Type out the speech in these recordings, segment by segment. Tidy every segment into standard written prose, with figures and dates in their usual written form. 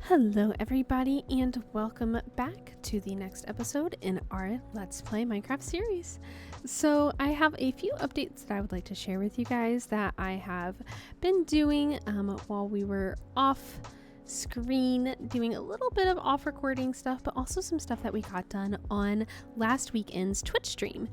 Hello everybody and welcome back to the next episode in our Let's Play Minecraft series. So I have a few updates that I would like to share with you guys that I have been doing while we were off screen doing a little bit of off recording stuff, but also some stuff that we got done on last weekend's Twitch stream.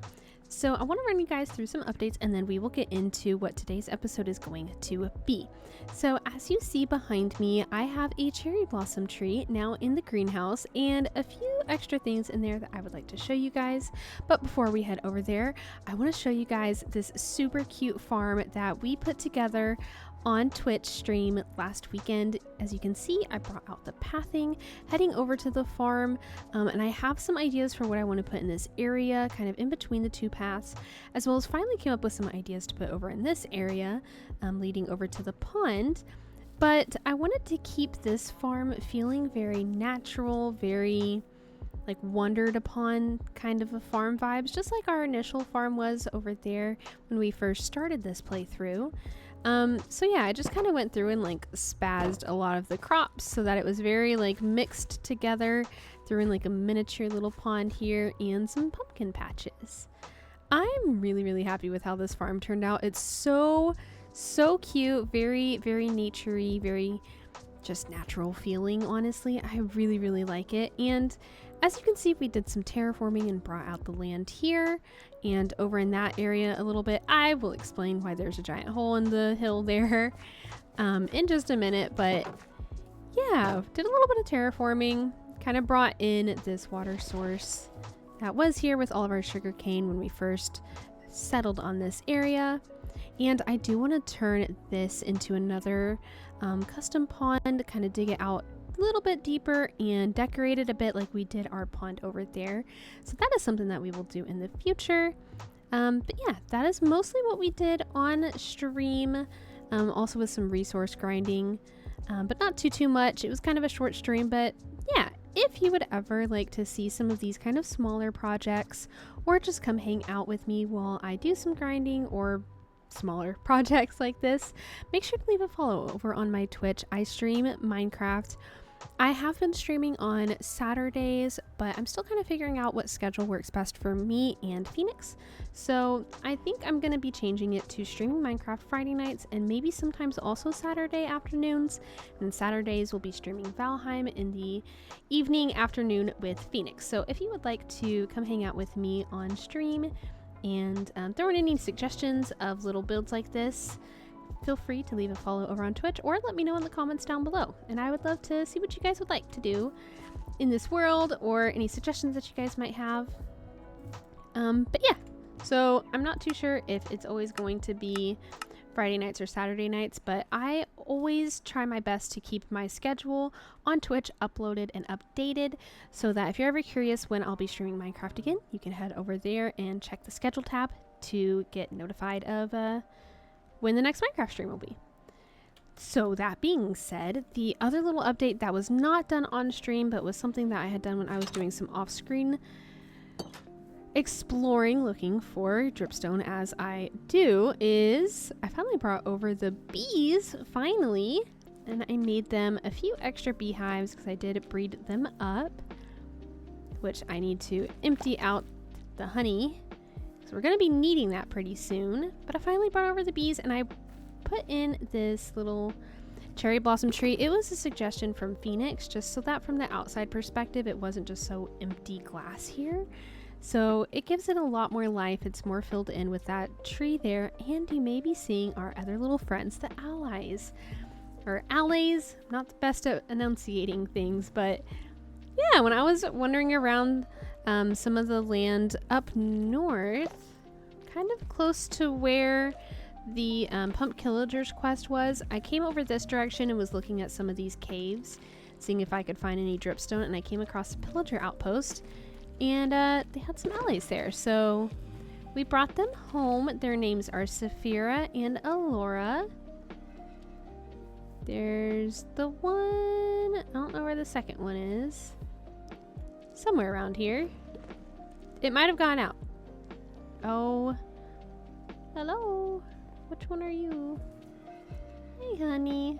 So I want to run you guys through some updates and then we will get into what today's episode is going to be. So as you see behind me, I have a cherry blossom tree now in the greenhouse and a few extra things in there that I would like to show you guys. But before we head over there, I want to show you guys this super cute farm that we put together on Twitch stream last weekend. As you can see, I brought out the pathing heading over to the farm, and I have some ideas for what I want to put in this area, kind of in between the two paths, as well as finally came up with some ideas to put over in this area, leading over to the pond. But I wanted to keep this farm feeling very natural, very like wondered upon kind of a farm vibes, just like our initial farm was over there when we first started this playthrough. So yeah, I just kind of went through and like spazzed a lot of the crops so that it was very like mixed together, threw in like a miniature little pond here and some pumpkin patches. I'm really happy with how this farm turned out. It's so cute, very naturey, very just natural feeling. Honestly, I really like it. And as you can see, we did some terraforming and brought out the land here and over in that area a little bit. I will explain why there's a giant hole in the hill there in just a minute, but yeah, did a little bit of terraforming, kind of brought in this water source that was here with all of our sugar cane when we first settled on this area. And I do want to turn this into another custom pond, kind of dig it out a little bit deeper and decorate it a bit like we did our pond over there. So that is something that we will do in the future. But yeah, that is mostly what we did on stream, also with some resource grinding, but not too much. It was kind of a short stream, but yeah, if you would ever like to see some of these kind of smaller projects or just come hang out with me while I do some grinding or smaller projects like this, make sure to leave a follow over on my Twitch. I stream Minecraft. I have been streaming on Saturdays, but I'm still kind of figuring out what schedule works best for me and Phoenix. So I think I'm going to be changing it to streaming Minecraft Friday nights and maybe sometimes also Saturday afternoons. And Saturdays will be streaming Valheim in the evening afternoon with Phoenix. So if you would like to come hang out with me on stream and throw in any suggestions of little builds like this, feel free to leave a follow over on Twitch or let me know in the comments down below. And I would love to see what you guys would like to do in this world or any suggestions that you guys might have. But yeah, so I'm not too sure if it's always going to be Friday nights or Saturday nights, but I always try my best to keep my schedule on Twitch uploaded and updated so that if you're ever curious when I'll be streaming Minecraft again, you can head over there and check the schedule tab to get notified of when the next Minecraft stream will be. So that being said, the other little update that was not done on stream but was something that I had done when I was doing some off-screen exploring, looking for dripstone as I do, is I finally brought over the bees, finally, and I made them a few extra beehives because I did breed them up, which I need to empty out the honey. So we're going to be needing that pretty soon, but I finally brought over the bees and I put in this little cherry blossom tree. It was a suggestion from Phoenix, just so that from the outside perspective, it wasn't just so empty glass here. So it gives it a lot more life. It's more filled in with that tree there. And you may be seeing our other little friends, the allies. Or allays, not the best at enunciating things, but yeah, when I was wandering around some of the land up north, kind of close to where the Pump Pillager's quest was, I came over this direction and was looking at some of these caves, seeing if I could find any dripstone, and I came across a pillager outpost, and they had some allies there, so we brought them home. Their names are Saphira and Alora. There's the one, I don't know where the second one is. Somewhere around here. It might have gone out. Oh. Hello. Which one are you? Hey, honey.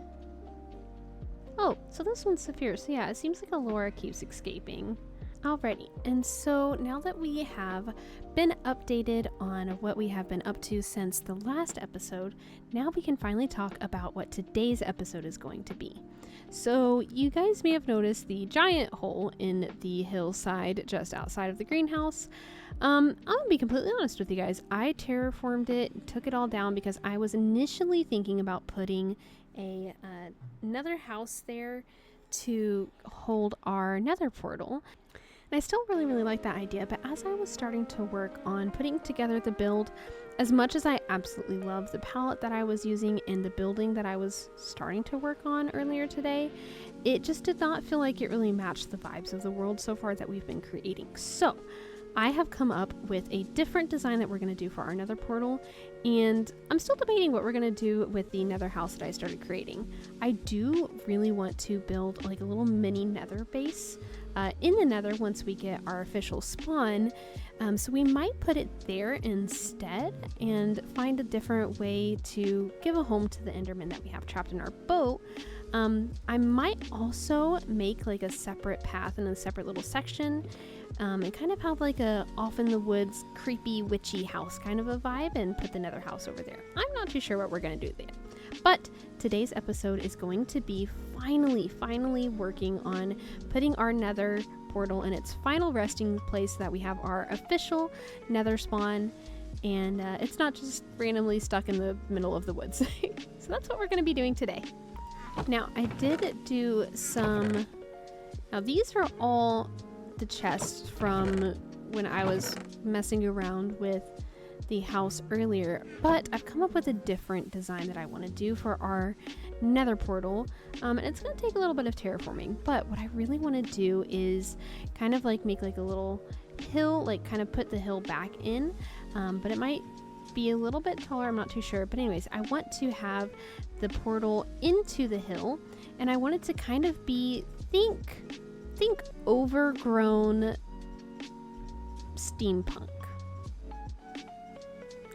Oh, so this one's Saphir. So yeah, it seems like Alora keeps escaping. Alrighty, and so now that we have been updated on what we have been up to since the last episode, now we can finally talk about what today's episode is going to be. So you guys may have noticed the giant hole in the hillside just outside of the greenhouse. I'm gonna be completely honest with you guys. I terraformed it, took it all down because I was initially thinking about putting a nether house there to hold our nether portal. And I still really like that idea, but as I was starting to work on putting together the build, as much as I absolutely love the palette that I was using and the building that I was starting to work on earlier today, it just did not feel like it really matched the vibes of the world so far that we've been creating. So I have come up with a different design that we're going to do for our nether portal, and I'm still debating what we're going to do with the nether house that I started creating. I do really want to build like a little mini nether base in the nether once we get our official spawn, so we might put it there instead and find a different way to give a home to the enderman that we have trapped in our boat. I might also make like a separate path and a separate little section and kind of have like a off in the woods creepy witchy house kind of a vibe and put the nether house over there. I'm not too sure what we're going to do there. But today's episode is going to be finally working on putting our nether portal in its final resting place so that we have our official nether spawn and it's not just randomly stuck in the middle of the woods. So that's what we're going to be doing today. Now I did do some, now these are all the chests from when I was messing around with the house earlier, but I've come up with a different design that I want to do for our nether portal, and it's going to take a little bit of terraforming, but what I really want to do is kind of like make like a little hill, like kind of put the hill back in, but it might be a little bit taller, I'm not too sure, but anyways, I want to have the portal into the hill, and I want it to kind of be, think overgrown steampunk.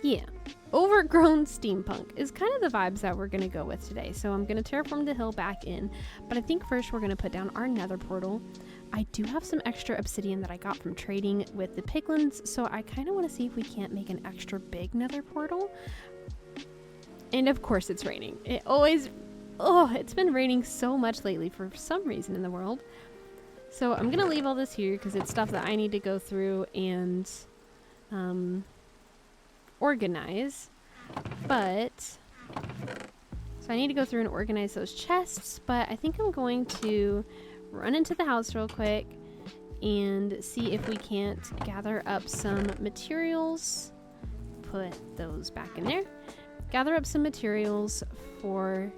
Yeah, overgrown steampunk is kind of the vibes that we're going to go with today. So I'm going to terraform the hill back in, but I think first we're going to put down our nether portal. I do have some extra obsidian that I got from trading with the piglins, so I kind of want to see if we can't make an extra big nether portal. And of course it's raining. It always, it's been raining so much lately for some reason in the world. So I'm going to leave all this here because it's stuff that I need to go through and organize, but so I need to go through and organize those chests, but I think I'm going to run into the house real quick and see if we can't gather up some materials, put those back in there, gather up some materials for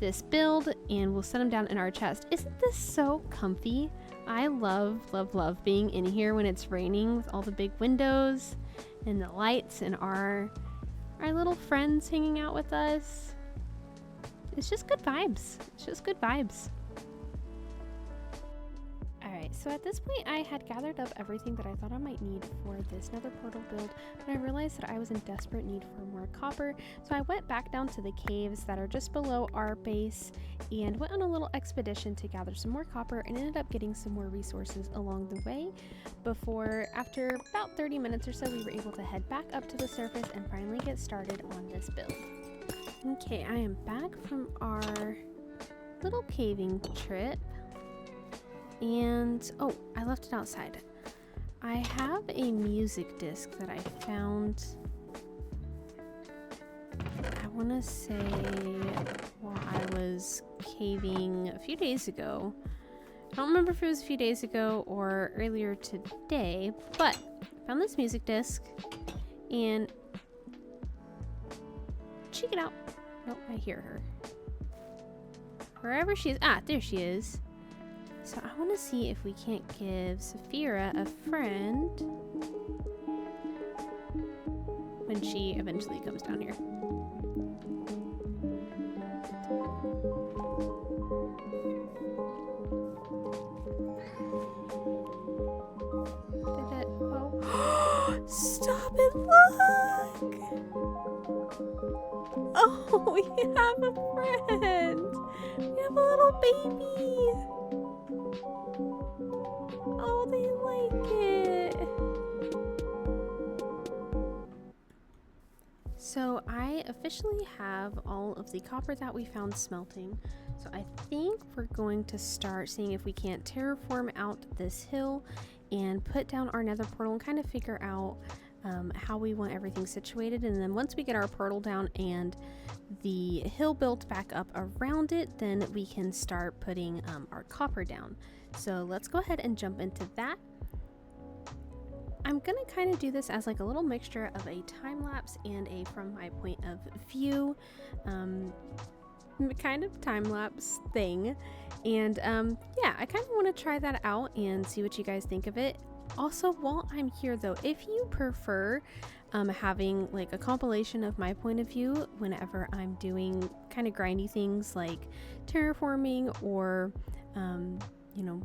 this build, and we'll set them down in our chest. Isn't this so comfy? I love being in here when it's raining with all the big windows and the lights and our little friends hanging out with us. It's just good vibes. Alright, so at this point I had gathered up everything that I thought I might need for this nether portal build, but I realized that I was in desperate need for more copper, so I went back down to the caves that are just below our base and went on a little expedition to gather some more copper and ended up getting some more resources along the way before, after about 30 minutes or so, we were able to head back up to the surface and finally get started on this build. Okay, I am back from our little caving trip. And, oh, I left it outside. I have a music disc that I found, I want to say, while I was caving a few days ago. I don't remember if it was a few days ago or earlier today, but I found this music disc, and check it out. Nope, I hear her. Wherever she is, there she is. So I want to see if we can't give Saphira a friend when she eventually comes down here. Did it? Oh. Stop it, look! Oh, we have a friend! We have a little baby. Oh, they like it. So I officially have all of the copper that we found smelting. So I think we're going to start seeing if we can't terraform out this hill and put down our nether portal and kind of figure out how we want everything situated. And then once we get our portal down and the hill built back up around it, then we can start putting our copper down. So let's go ahead and jump into that. I'm gonna kind of do this as like a little mixture of a time lapse and a from my point of view kind of time lapse thing. And yeah, I kind of want to try that out and see what you guys think of it. Also, while I'm here though, if you prefer having like a compilation of my point of view whenever I'm doing kind of grindy things like terraforming or you know,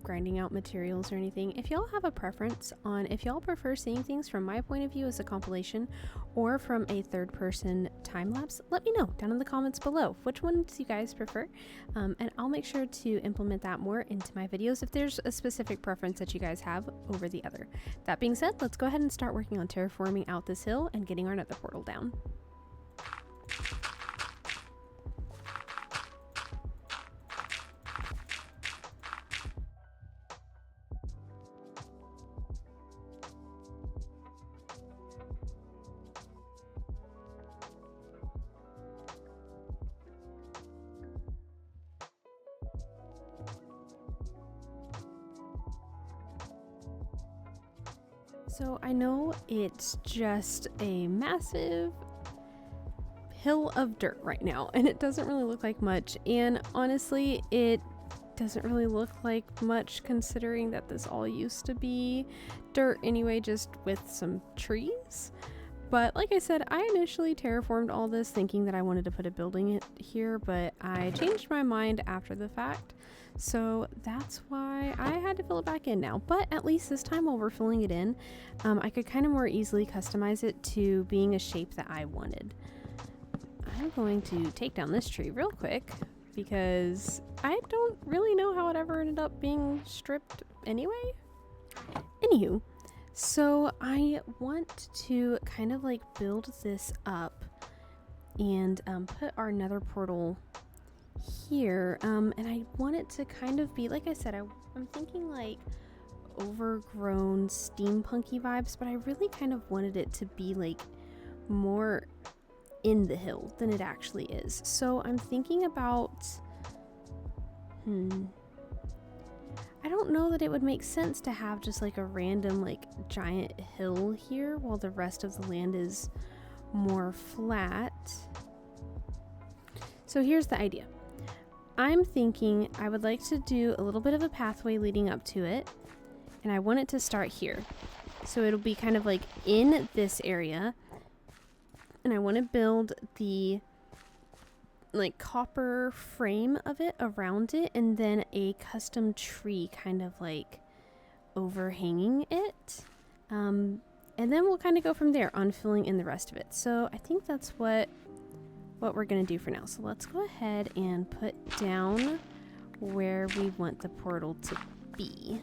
grinding out materials or anything, if y'all have a preference on if y'all prefer seeing things from my point of view as a compilation or from a third person time lapse, let me know down in the comments below which ones you guys prefer, and I'll make sure to implement that more into my videos if there's a specific preference that you guys have over the other. That being said, let's go ahead and start working on terraforming out this hill and getting our nether portal down. So I know it's just a massive hill of dirt right now, and it doesn't really look like much. And honestly, it doesn't really look like much considering that this all used to be dirt anyway, just with some trees. But like I said, I initially terraformed all this thinking that I wanted to put a building here, but I changed my mind after the fact. So that's why I had to fill it back in now. But at least this time while we're filling it in, I could kind of more easily customize it to being a shape that I wanted. I'm going to take down this tree real quick because I don't really know how it ever ended up being stripped anyway. Anywho, so I want to kind of like build this up and put our nether portal here, and I want it to kind of be, like I said, I'm thinking like overgrown steampunky vibes, but I really kind of wanted it to be like more in the hill than it actually is. So I'm thinking about I don't know that it would make sense to have just like a random like giant hill here while the rest of the land is more flat. So here's the idea. I'm thinking I would like to do a little bit of a pathway leading up to it, and I want it to start here. So it'll be kind of like in this area, and I want to build the like copper frame of it around it, and then a custom tree kind of like overhanging it. And then we'll kind of go from there on filling in the rest of it. So I think that's what we're gonna do for now. So let's go ahead and put down where we want the portal to be.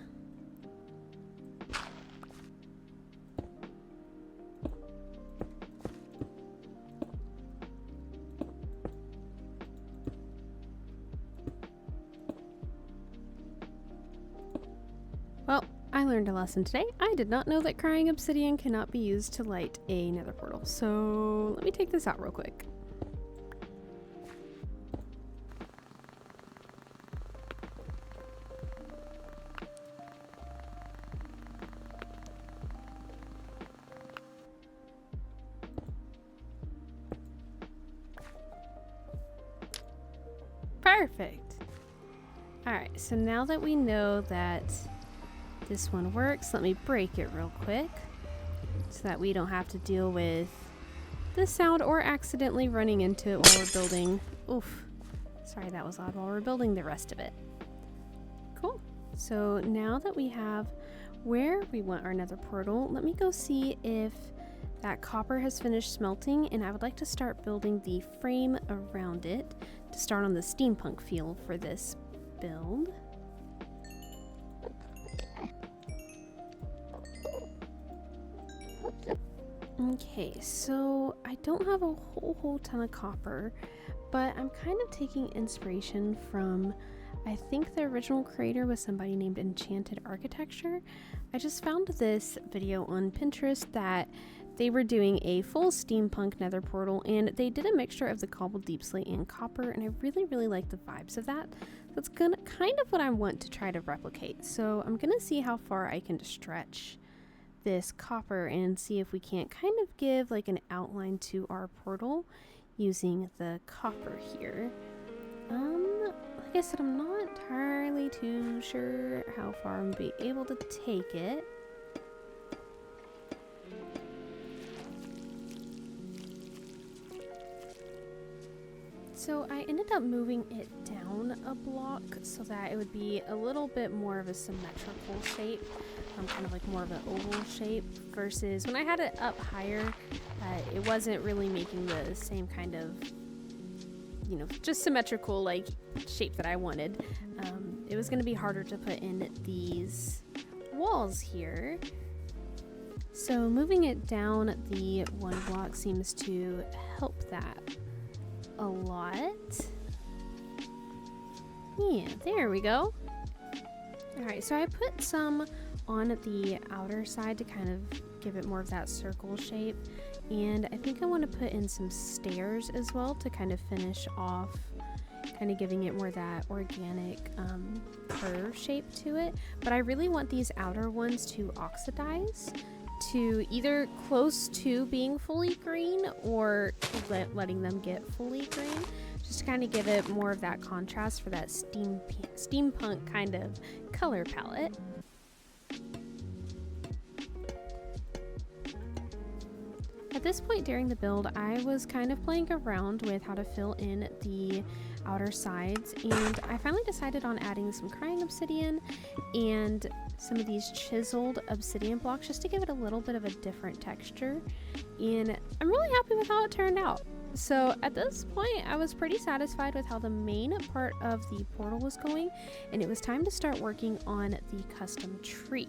Well, I learned a lesson today. I did not know that crying obsidian cannot be used to light a nether portal. So let me take this out real quick. Perfect. Alright, so now that we know that this one works, let me break it real quick so that we don't have to deal with the sound or accidentally running into it while we're building. Oof. Sorry, that was odd. While we're building the rest of it. Cool. So now that we have where we want our nether portal, let me go see if That copper has finished smelting, and I would like to start building the frame around it to start on the steampunk feel for this build. Okay, so I don't have a whole ton of copper, but I'm kind of taking inspiration from, I think the original creator was somebody named Enchanted Architecture. I just found this video on Pinterest that they were doing a full steampunk nether portal, and they did a mixture of the cobbled deep slate and copper, and I really like the vibes of that. That's kind of what I want to try to replicate. So I'm gonna see how far I can stretch this copper and see if we can't kind of give like an outline to our portal using the copper here. Like I said, I'm not entirely too sure how far I'm gonna be able to take it. So I ended up moving it down a block so that it would be a little bit more of a symmetrical shape, kind of like more of an oval shape, versus when I had it up higher, it wasn't really making the same kind of, you know, just symmetrical like shape that I wanted. It was going to be harder to put in these walls here. So moving it down the one block seems to help that a lot. Yeah, there we go. Alright, so I put some on the outer side to kind of give it more of that circle shape, and I think I want to put in some stairs as well to kind of finish off, kind of giving it more that organic curve shape to it. But I really want these outer ones to oxidize to either close to being fully green or letting them get fully green, just to kind of give it more of that contrast for that steampunk kind of color palette. At this point during the build, I was kind of playing around with how to fill in the outer sides, and I finally decided on adding some crying obsidian and some of these chiseled obsidian blocks just to give it a little bit of a different texture, and I'm really happy with how it turned out. So at this point, I was pretty satisfied with how the main part of the portal was going, and it was time to start working on the custom tree.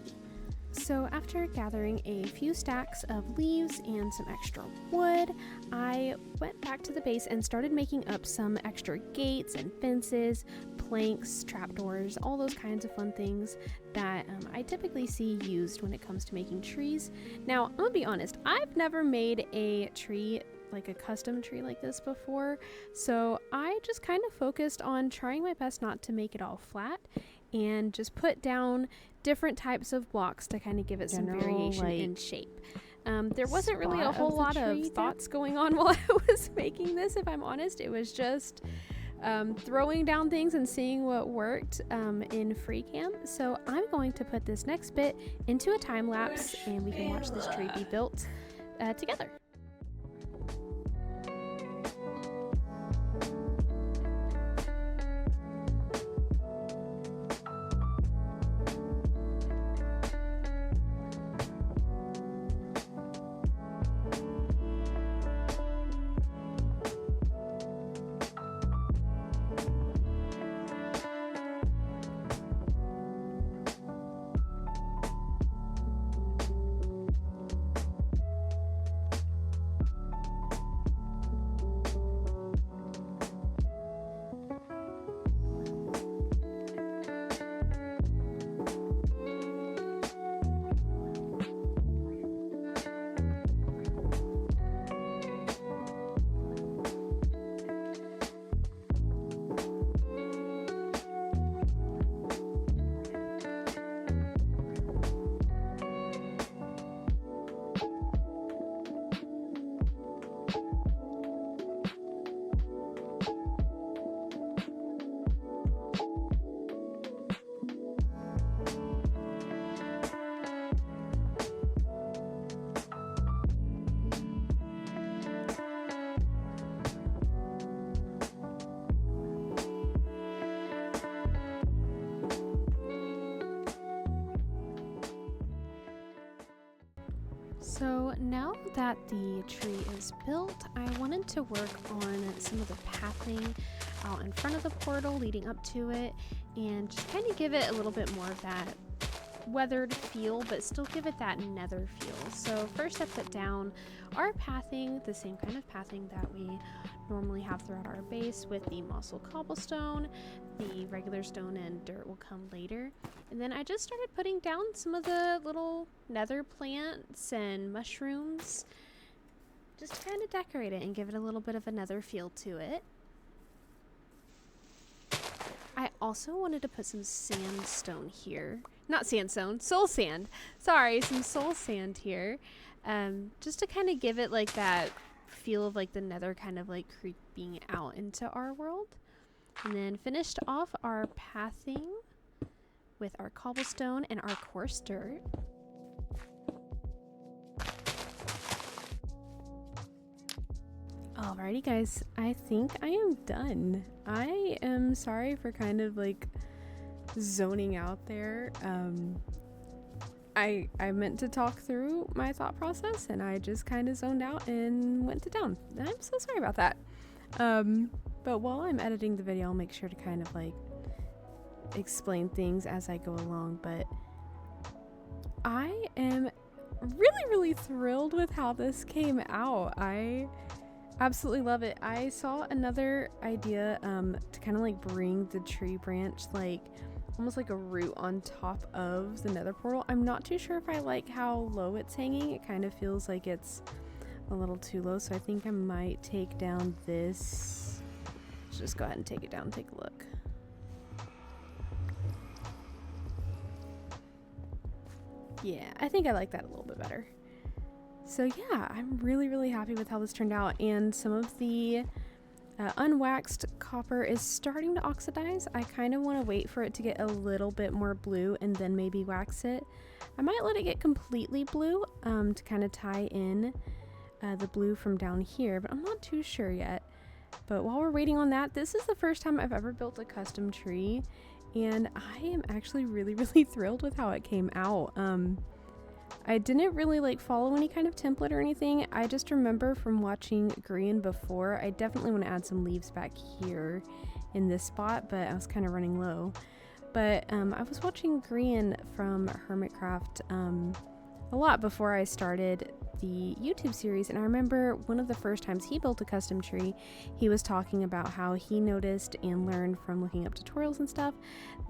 So after gathering a few stacks of leaves and some extra wood, I went back to the base and started making up some extra gates and fences, planks, trapdoors, all those kinds of fun things that I typically see used when it comes to making trees. Now, I'm gonna be honest, I've never made a tree, like a custom tree like this before, so I just kind of focused on trying my best not to make it all flat and just put down different types of blocks to kind of give it some variation in shape. There wasn't really a whole lot of thoughts going on while I was making this, if I'm honest. It was just throwing down things and seeing what worked in FreeCam. So I'm going to put this next bit into a time lapse and we can watch this tree be built together. So now that the tree is built, I wanted to work on some of the pathing out in front of the portal leading up to it, and just kind of give it a little bit more of that weathered feel, but still give it that nether feel. So first I put down our pathing, the same kind of pathing that we normally have throughout our base with the mossel cobblestone. The regular stone and dirt will come later. And then I just started putting down some of the little nether plants and mushrooms just to kind of decorate it and give it a little bit of a nether feel to it. I also wanted to put some sandstone here. Not sandstone, soul sand. Sorry, some soul sand here. Just to kind of give it like that feel of like the nether kind of like creeping out into our world. And then finished off our pathing with our cobblestone and our coarse dirt. Alrighty guys, I think I am done. I am sorry for kind of like zoning out there. I meant to talk through my thought process and I just kind of zoned out and went to town. And I'm so sorry about that. But while I'm editing the video, I'll make sure to kind of like explain things as I go along. But I am really thrilled with how this came out. I absolutely love it. I saw another idea to kind of like bring the tree branch like almost like a root on top of the nether portal. I'm not too sure if I like how low it's hanging. It kind of feels like it's a little too low, so I think I might take down this. Let's just go ahead and take it down and take a look. Yeah, I think I like that a little bit better. So yeah, I'm really happy with how this turned out, and some of the unwaxed copper is starting to oxidize. I kind of want to wait for it to get a little bit more blue and then maybe wax it. I might let it get completely blue to kind of tie in the blue from down here, but I'm not too sure yet. But while we're waiting on that, this is the first time I've ever built a custom tree, and I am actually really thrilled with how it came out. I didn't really like follow any kind of template or anything. I just remember from watching Green before, I definitely want to add some leaves back here in this spot, but I was kind of running low. But I was watching Green from Hermitcraft a lot before I started the YouTube series, and I remember one of the first times he built a custom tree, he was talking about how he noticed and learned from looking up tutorials and stuff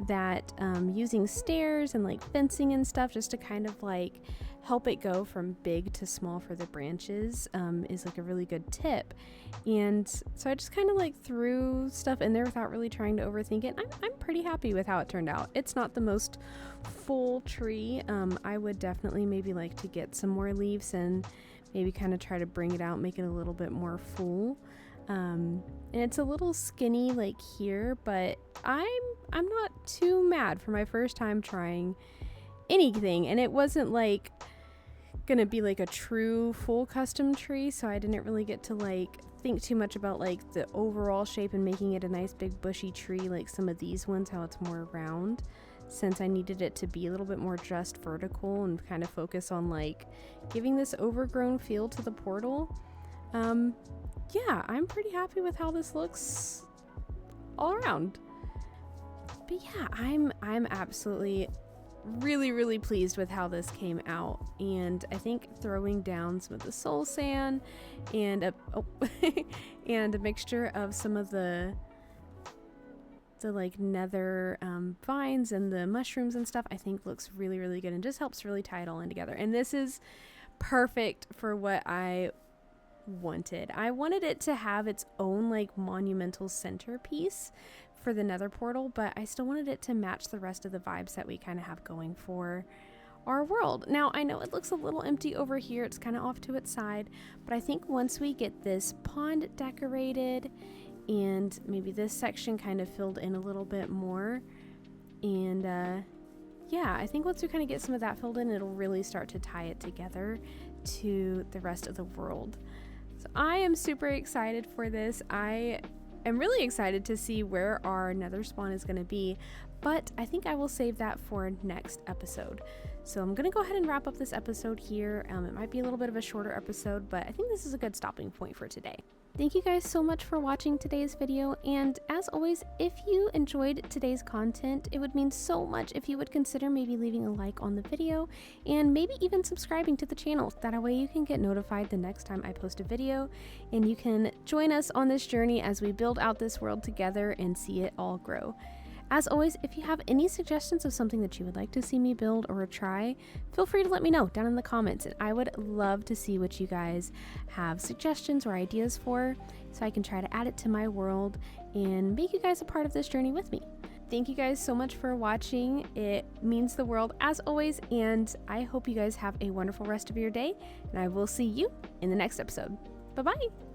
that using stairs and like fencing and stuff just to kind of like help it go from big to small for the branches is like a really good tip. And so I just kind of like threw stuff in there without really trying to overthink it. I'm pretty happy with how it turned out. It's not the most full tree. I would definitely maybe like to get some more leaves and maybe kind of try to bring it out, make it a little bit more full. And it's a little skinny like here, but I'm not too mad for my first time trying anything, and it wasn't like gonna be like a true full custom tree, so I didn't really get to like think too much about like the overall shape and making it a nice big bushy tree like some of these ones, how it's more round, since I needed it to be a little bit more just vertical and kind of focus on like giving this overgrown feel to the portal. Yeah, I'm pretty happy with how this looks all around. But yeah, I'm absolutely really pleased with how this came out, and I think throwing down some of the soul sand and and a mixture of some of the like nether vines and the mushrooms and stuff, I think looks really good and just helps really tie it all in together. And this is perfect for what I wanted. I wanted it to have its own like monumental centerpiece for the nether portal, but I still wanted it to match the rest of the vibes that we kind of have going for our world. Now I know it looks a little empty over here, it's kind of off to its side, but I think once we get this pond decorated and maybe this section kind of filled in a little bit more, and yeah, I think once we kind of get some of that filled in, it'll really start to tie it together to the rest of the world. So I am super excited for this. I I'm really excited to see where our nether spawn is going to be, but I think I will save that for next episode. So I'm going to go ahead and wrap up this episode here. It might be a little bit of a shorter episode, but I think this is a good stopping point for today. Thank you guys so much for watching today's video, and as always, if you enjoyed today's content, it would mean so much if you would consider maybe leaving a like on the video and maybe even subscribing to the channel. That way you can get notified the next time I post a video, and you can join us on this journey as we build out this world together and see it all grow. As always, if you have any suggestions of something that you would like to see me build or try, feel free to let me know down in the comments, and I would love to see what you guys have suggestions or ideas for, so I can try to add it to my world and make you guys a part of this journey with me. Thank you guys so much for watching. It means the world as always, and I hope you guys have a wonderful rest of your day, and I will see you in the next episode. Bye-bye!